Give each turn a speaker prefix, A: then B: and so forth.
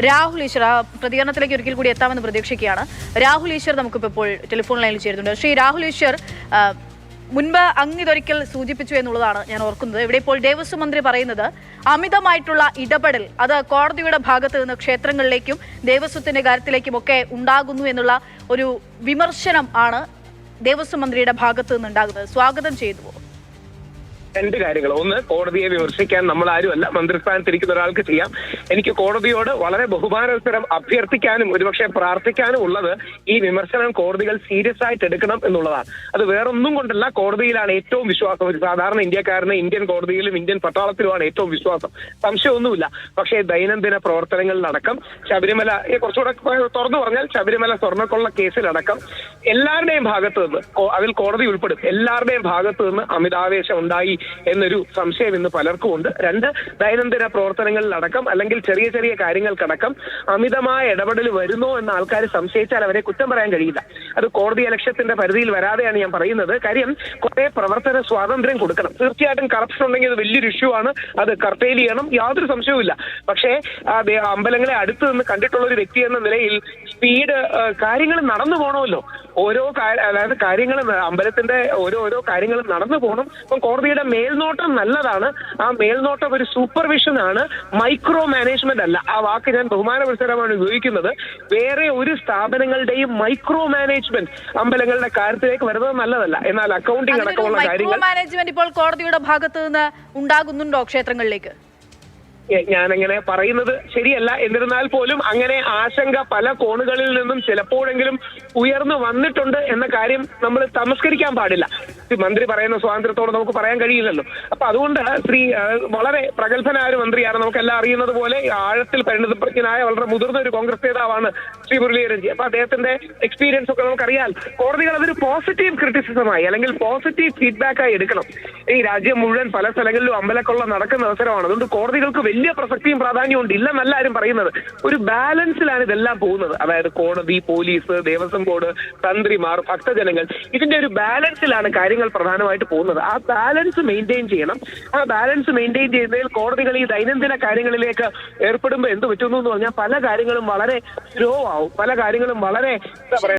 A: രാഹുൽ ഈശ്വർ പ്രതികരണത്തിലേക്ക് ഒരിക്കൽ കൂടി എത്താമെന്ന് പ്രതീക്ഷിക്കുകയാണ്. രാഹുൽ ഈശ്വർ നമുക്കിപ്പോൾ ടെലിഫോൺ ലൈനിൽ ചേരുന്നുണ്ട്. ശ്രീ രാഹുൽ ഈശ്വർ, മുൻപ് അങ്ങിതൊരിക്കൽ സൂചിപ്പിച്ചു എന്നുള്ളതാണ് ഞാൻ ഓർക്കുന്നത്. ഇവിടെ ഇപ്പോൾ ദേവസ്വം മന്ത്രി പറയുന്നത് അമിതമായിട്ടുള്ള ഇടപെടൽ അത് കോടതിയുടെ ഭാഗത്ത് നിന്ന് ക്ഷേത്രങ്ങളിലേക്കും ദേവസ്വത്തിന്റെ കാര്യത്തിലേക്കും ഒക്കെ ഉണ്ടാകുന്നു എന്നുള്ള ഒരു വിമർശനം ആണ് ദേവസ്വം മന്ത്രിയുടെ ഭാഗത്ത് നിന്നുണ്ടാകുന്നത്. സ്വാഗതം ചെയ്തു.
B: രണ്ട് കാര്യങ്ങൾ. ഒന്ന്, കോടതിയെ വിമർശിക്കാൻ നമ്മൾ ആരുമല്ല, മന്ത്രിസ്ഥാനത്തിരിക്കുന്ന ഒരാൾക്ക് ചെയ്യാം. എനിക്ക് കോടതിയോട് വളരെ ബഹുമാനോത്തരം അഭ്യർത്ഥിക്കാനും ഒരുപക്ഷെ പ്രാർത്ഥിക്കാനും ഉള്ളത് ഈ വിമർശനം കോടതികൾ സീരിയസ് ആയിട്ട് എടുക്കണം എന്നുള്ളതാണ്. അത് വേറൊന്നും കൊണ്ടല്ല, കോടതിയിലാണ് ഏറ്റവും വിശ്വാസം. ഒരു സാധാരണ ഇന്ത്യക്കാരന് ഇന്ത്യൻ കോടതിയിലും ഇന്ത്യൻ പട്ടാളത്തിലുമാണ് ഏറ്റവും വിശ്വാസം, സംശയമൊന്നുമില്ല. പക്ഷേ ദൈനംദിന പ്രവർത്തനങ്ങളിലടക്കം ശബരിമല, കുറച്ചുകൂടെ തുറന്നു പറഞ്ഞാൽ ശബരിമല സ്വർണ്ണക്കൊള്ള കേസിലടക്കം എല്ലാവരുടെയും ഭാഗത്ത് നിന്ന്, അതിൽ കോടതി ഉൾപ്പെടും, എല്ലാവരുടെയും ഭാഗത്ത് നിന്ന് അമിതാവേശം ഉണ്ടായി എന്നൊരു സംശയം ഇന്ന് പലർക്കും ഉണ്ട്. രണ്ട്, ദൈനംദിന പ്രവർത്തനങ്ങളിലടക്കം അല്ലെങ്കിൽ ചെറിയ ചെറിയ കാര്യങ്ങൾക്കടക്കം അമിതമായ ഇടപെടൽ വരുന്നോ എന്ന് ആൾക്കാർ സംശയിച്ചാൽ അവരെ കുറ്റം പറയാൻ കഴിയില്ല. അത് കോടതി ലക്ഷ്യത്തിന്റെ പരിധിയിൽ വരാതെയാണ് ഞാൻ പറയുന്നത്. കാര്യം, കുറെ പ്രവർത്തന സ്വാതന്ത്ര്യം കൊടുക്കണം. തീർച്ചയായിട്ടും കറപ്ഷൻ ഉണ്ടെങ്കിൽ അത് വലിയൊരു ഇഷ്യൂ ആണ്, അത് കർട്ടൈൽ ചെയ്യണം, യാതൊരു സംശയവുമില്ല. പക്ഷേ അമ്പലങ്ങളെ അടുത്ത് നിന്ന് കണ്ടിട്ടുള്ള ഒരു വ്യക്തി എന്ന നിലയിൽ സ്പീഡ് കാര്യങ്ങൾ നടന്നു പോകണമല്ലോ. അതായത് കാര്യങ്ങൾ, അമ്പലത്തിന്റെ ഓരോ കാര്യങ്ങളും നടന്നു പോകണം. അപ്പം കോടതിയുടെ മേൽനോട്ടം നല്ലതാണ്. ആ മേൽനോട്ടം ഒരു സൂപ്പർവിഷൻ ആണ്, മൈക്രോ മാനേജ്മെന്റ് അല്ല. ആ വാക്ക് ഞാൻ ബഹുമാനപുരസരമാണ് ഉപയോഗിക്കുന്നത്. വേറെ ഒരു സ്ഥാപനങ്ങളുടെയും മൈക്രോ മാനേജ്മെന്റ് അമ്പലങ്ങളുടെ കാര്യത്തിലേക്ക് വരുന്നത് നല്ലതല്ല. എന്നാൽ അക്കൗണ്ടിംഗ് അടക്കമുള്ള കാര്യങ്ങൾ
A: മാനേജ്മെന്റ് ഇപ്പോൾ കോടതിയുടെ ഭാഗത്ത് നിന്ന് ഉണ്ടാകുന്നുണ്ടോ ക്ഷേത്രങ്ങളിലേക്ക്?
B: ഞാനങ്ങനെ പറയുന്നത് ശരിയല്ല. എന്നിരുന്നാൽ പോലും അങ്ങനെ ആശങ്ക പല കോണുകളിൽ നിന്നും ചിലപ്പോഴെങ്കിലും ഉയർന്നു വന്നിട്ടുണ്ട് എന്ന കാര്യം നമ്മൾ തമസ്കരിക്കാൻ പാടില്ല. മന്ത്രി പറയുന്ന സ്വാതന്ത്ര്യത്തോടെ നമുക്ക് പറയാൻ കഴിയില്ലല്ലോ. അപ്പൊ അതുകൊണ്ട് വളരെ പ്രഗത്ഭനായ ഒരു മന്ത്രിയാണ്, നമുക്കെല്ലാം അറിയുന്നത് പോലെ ആഴത്തിൽ പരിണിതപ്രജ്ഞനായ വളരെ മുതിർന്ന ഒരു കോൺഗ്രസ് നേതാവാണ് ശ്രീ മുരളീധരൻജി. അപ്പൊ അദ്ദേഹത്തിന്റെ എക്സ്പീരിയൻസ് ഒക്കെ നമുക്കറിയാം. കോടതികൾ അതൊരു പോസിറ്റീവ് ക്രിറ്റിസിസമായി അല്ലെങ്കിൽ പോസിറ്റീവ് ഫീഡ്ബാക്കായി എടുക്കണം. ഈ രാജ്യം മുഴുവൻ പല സ്ഥലങ്ങളിലും അമ്പലക്കൊള്ള നടക്കുന്ന അവസരമാണ്. അതുകൊണ്ട് കോടതികൾക്ക് വലിയ പ്രസക്തിയും പ്രാധാന്യവും ഉണ്ട്, ഇല്ലെന്നല്ല ആരും പറയുന്നത്. ഒരു ബാലൻസിലാണ് ഇതെല്ലാം പോകുന്നത്. അതായത് കോടതി, പോലീസ്, ദേവസ്വം ബോർഡ്, തന്ത്രിമാർ, ഭക്തജനങ്ങൾ, ഇതിന്റെ ഒരു ബാലൻസിലാണ് കാര്യങ്ങൾ പ്രധാനമായിട്ട് പോകുന്നത്. ആ ബാലൻസ് മെയിൻറ്റെയിൻ ചെയ്യണം. ആ ബാലൻസ് മെയിൻറ്റെയിൻ ചെയ്യുന്നതിൽ കോടതികൾ ഈ ദൈനംദിന കാര്യങ്ങളിലേക്ക് ഏർപ്പെടുമ്പോൾ എന്ത് പറ്റുന്നു എന്ന് പറഞ്ഞാൽ പല കാര്യങ്ങളും വളരെ സ്ലോ ആവും, പല കാര്യങ്ങളും വളരെ എന്താ പറയുക